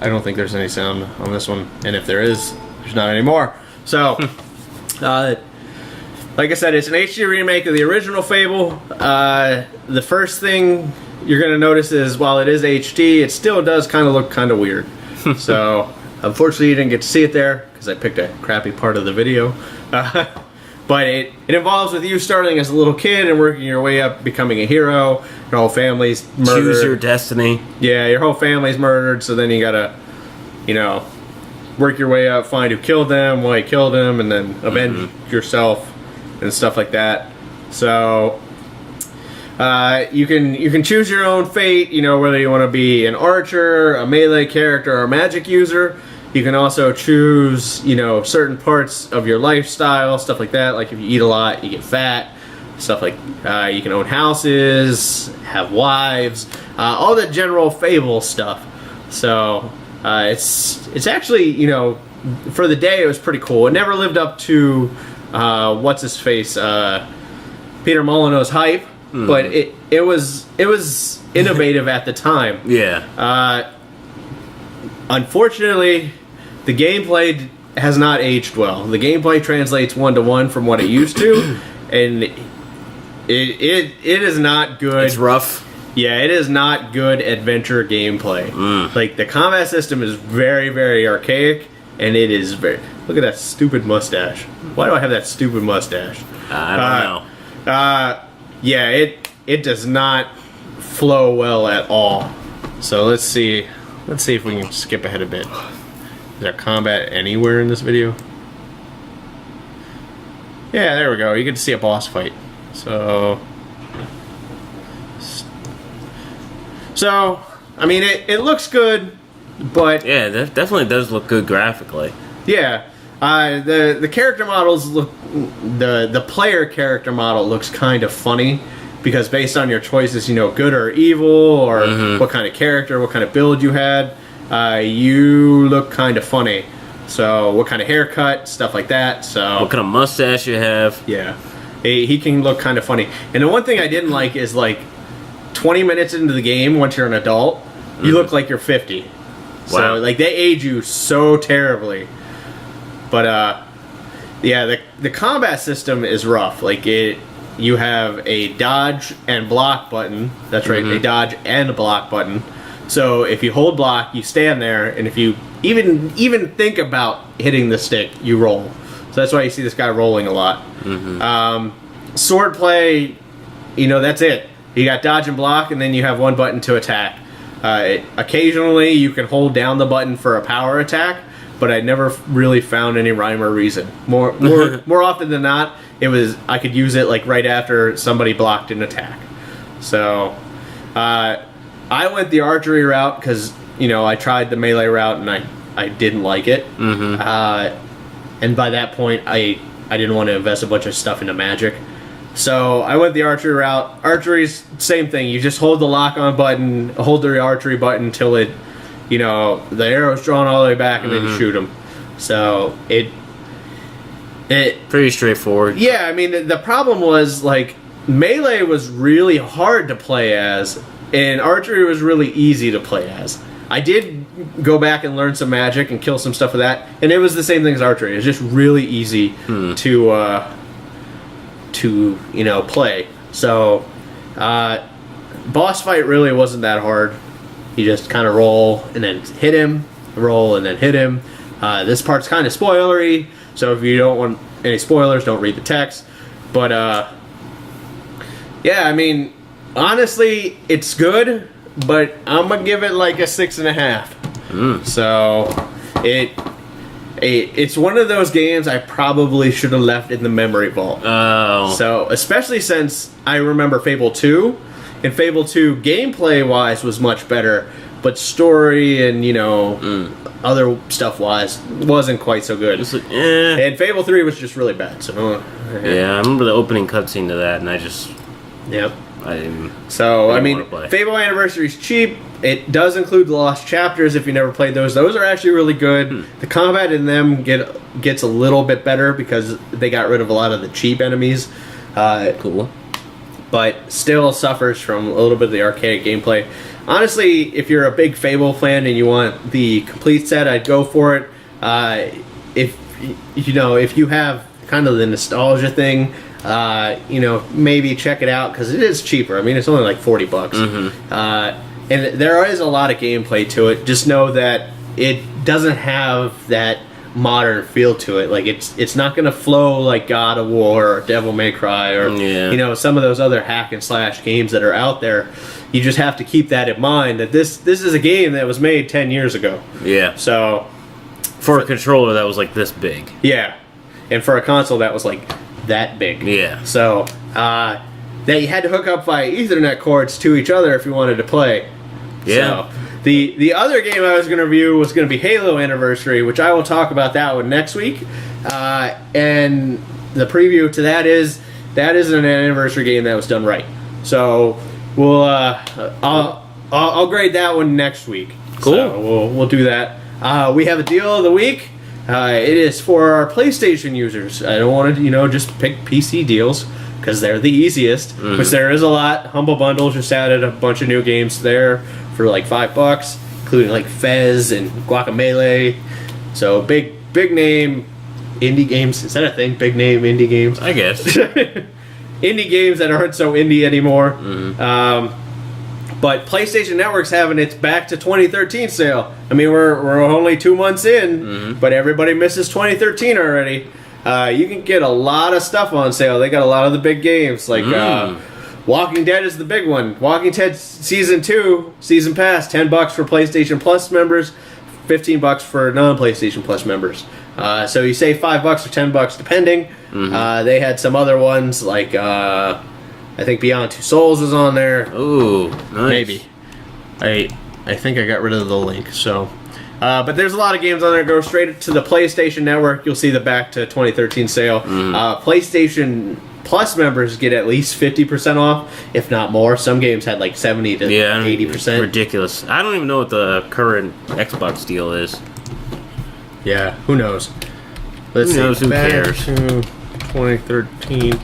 don't think there's any sound on this one, and if there is, there's not anymore. So like I said, it's an HD remake of the original Fable. The first thing you're going to notice is while it is HD, it still does kind of look kind of weird. So, unfortunately, you didn't get to see it there because I picked a crappy part of the video. But it involves with you starting as a little kid and working your way up, becoming a hero. Your whole family's murdered. Choose your destiny. Yeah, your whole family's murdered, so then you got to, work your way up, find who killed them, why you killed them, and then avenge yourself. And stuff like that. So you can choose your own fate. Whether you want to be an archer, a melee character, or a magic user. You can also choose certain parts of your lifestyle, stuff like that. Like if you eat a lot, you get fat. Stuff like you can own houses, have wives, all the general Fable stuff. So it's actually for the day it was pretty cool. It never lived up to what's his face, Peter Molyneux's hype, but it was innovative at the time. Yeah. Unfortunately, the gameplay has not aged well. The gameplay translates 1-to-1 from what it used to, and it is not good. It's rough. Yeah, it is not good adventure gameplay. Like the combat system is very, very archaic, and it is very. Look at that stupid mustache. Why do I have that stupid mustache? I don't know. Yeah, it does not flow well at all. So let's see if we can skip ahead a bit. Is there combat anywhere in this video? Yeah, there we go. You get to see a boss fight. So, I mean, it looks good, but Yeah, that definitely does look good graphically. yeah, the character models look the player character model looks kind of funny because based on your choices, good or evil, or what kind of character, what kind of build you had, you look kind of funny. So, what kind of haircut, stuff like that. So, What kind of mustache you have? yeah, he can look kind of funny. And the one thing I didn't like is 20 minutes into the game, once you're an adult, you look like you're 50. Wow. So, they age you so terribly. But, yeah, the combat system is rough. You have a dodge and block button. That's right, a dodge and a block button. So, if you hold block, you stand there, and if you even think about hitting the stick, you roll. So that's why you see this guy rolling a lot. Sword play, that's it. You got dodge and block, and then you have one button to attack. Occasionally, you can hold down the button for a power attack, but I never really found any rhyme or reason. More often than not, I could use it right after somebody blocked an attack. So, I went the archery route because I tried the melee route and I didn't like it. And by that point, I didn't want to invest a bunch of stuff into magic. So I went the archery route. Archery's same thing. You just hold the lock on button, hold the archery button until the arrow's drawn all the way back, and then you shoot them. So it Pretty straightforward. Yeah, I mean the problem was melee was really hard to play as, and archery was really easy to play as. I did go back and learn some magic and kill some stuff with that, and it was the same thing as archery. It was just really easy to play. So, boss fight really wasn't that hard. You just kind of roll and then hit him, roll and then hit him. This part's kind of spoilery, so if you don't want any spoilers, don't read the text. But yeah, I mean, honestly, it's good, but I'm gonna give it a 6.5. So it's one of those games I probably should have left in the memory vault. Oh. So, especially since I remember Fable 2, and Fable 2 gameplay wise was much better, but story and other stuff wise wasn't quite so good. And Fable 3 was just really bad. So yeah, I remember the opening cutscene to that, and I just yep. I didn't. So I didn't mean, wanna play. Fable Anniversary is cheap. It does include the Lost Chapters if you never played those. Those are actually really good. The combat in them gets a little bit better because they got rid of a lot of the cheap enemies. Cool. But still suffers from a little bit of the archaic gameplay. Honestly, if you're a big Fable fan and you want the complete set, I'd go for it. If you have kind of the nostalgia thing, maybe check it out because it is cheaper. I mean, it's only $40. And there is a lot of gameplay to it. Just know that it doesn't have that modern feel to it. It's not going to flow like God of War or Devil May Cry or some of those other hack and slash games that are out there. You just have to keep that in mind that this is a game that was made 10 years ago. Yeah. So for a controller that was this big. Yeah. And for a console that was that big. Yeah. So that you had to hook up via Ethernet cords to each other if you wanted to play. Yeah. So, the other game I was going to review was going to be Halo Anniversary, which I will talk about that one next week. And the preview to that is an anniversary game that was done right. So we'll I'll grade that one next week. Cool. So we'll do that. We have a deal of the week. It is for our PlayStation users. I don't want to just pick PC deals because they're the easiest. Which there is a lot. Humble Bundle just added a bunch of new games there for $5, including Fez and Guacamelee. So big name indie games. Is that a thing? Big name indie games? I guess. Indie games that aren't so indie anymore. But PlayStation Network's having its back to 2013 sale. I mean, we're only 2 months in, but everybody misses 2013 already. You can get a lot of stuff on sale. They got a lot of the big games Walking Dead is the big one. Walking Dead Season 2, Season Pass, $10 for PlayStation Plus members, $15 for non-PlayStation Plus members. So you save $5 or $10 depending. They had some other ones like I think Beyond Two Souls is on there. Ooh, nice. Maybe. I think I got rid of the link. So, but there's a lot of games on there. Go straight to the PlayStation Network. You'll see the Back to 2013 sale. PlayStation Plus members get at least 50% off, if not more. Some games had like 70 to 80%. Ridiculous. I don't even know what the current Xbox deal is. Yeah, who knows? Let's Who knows? see. Who Back cares? to 2013.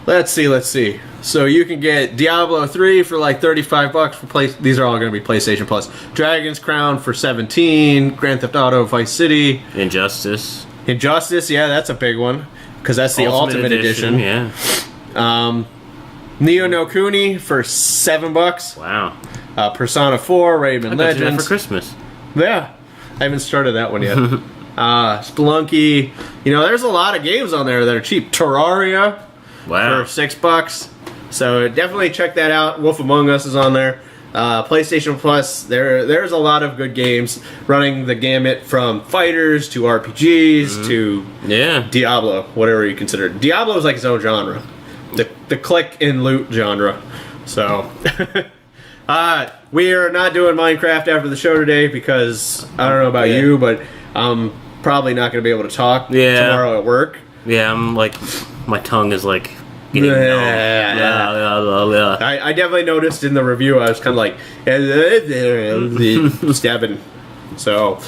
Let's see. So you can get Diablo 3 for like $35 for These are all going to be PlayStation Plus. Dragon's Crown for $17. Grand Theft Auto Vice City. Injustice, yeah, that's a big one because that's the Ultimate Edition. Yeah. Neo no Kuni for $7. Wow. Persona 4, Rayman I got you that Legends for Christmas. Yeah, I haven't started that one yet. Spelunky. There's a lot of games on there that are cheap. Terraria Wow. for $6. So definitely check that out. Wolf Among Us is on there. PlayStation Plus, there's a lot of good games running the gamut from fighters to RPGs to Diablo, whatever you consider it. Diablo is like its own genre. The click and loot genre. So we are not doing Minecraft after the show today because I don't know about you, but I'm probably not going to be able to talk tomorrow at work. Yeah, I'm like, my tongue is like getting numb. I definitely noticed in the review I was kind of like stabbing. So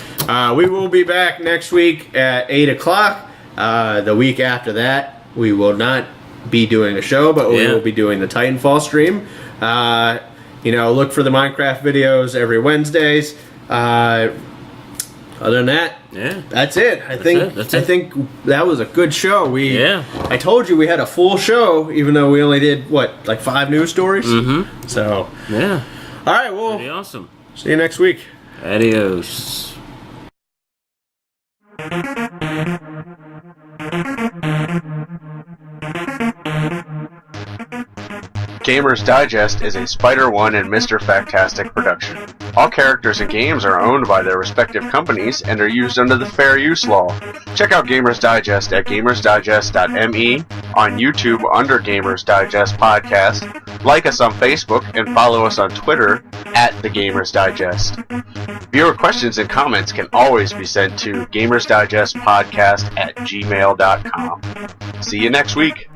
we will be back next week at 8 o'clock. The week after that, we will not be doing a show, but we will be doing the Titanfall stream. Look for the Minecraft videos every Wednesdays. Other than that, that's it. I think that was a good show. I told you we had a full show, even though we only did like 5 news stories. So all right, well, pretty awesome. See you next week. Adios. Gamers Digest is a Spider-One and Mr. Factastic production. All characters and games are owned by their respective companies and are used under the Fair Use Law. Check out Gamers Digest at gamersdigest.me, on YouTube under Gamers Digest Podcast, like us on Facebook, and follow us on Twitter at The Gamers Digest. Viewer questions and comments can always be sent to gamersdigestpodcast@gmail.com. See you next week.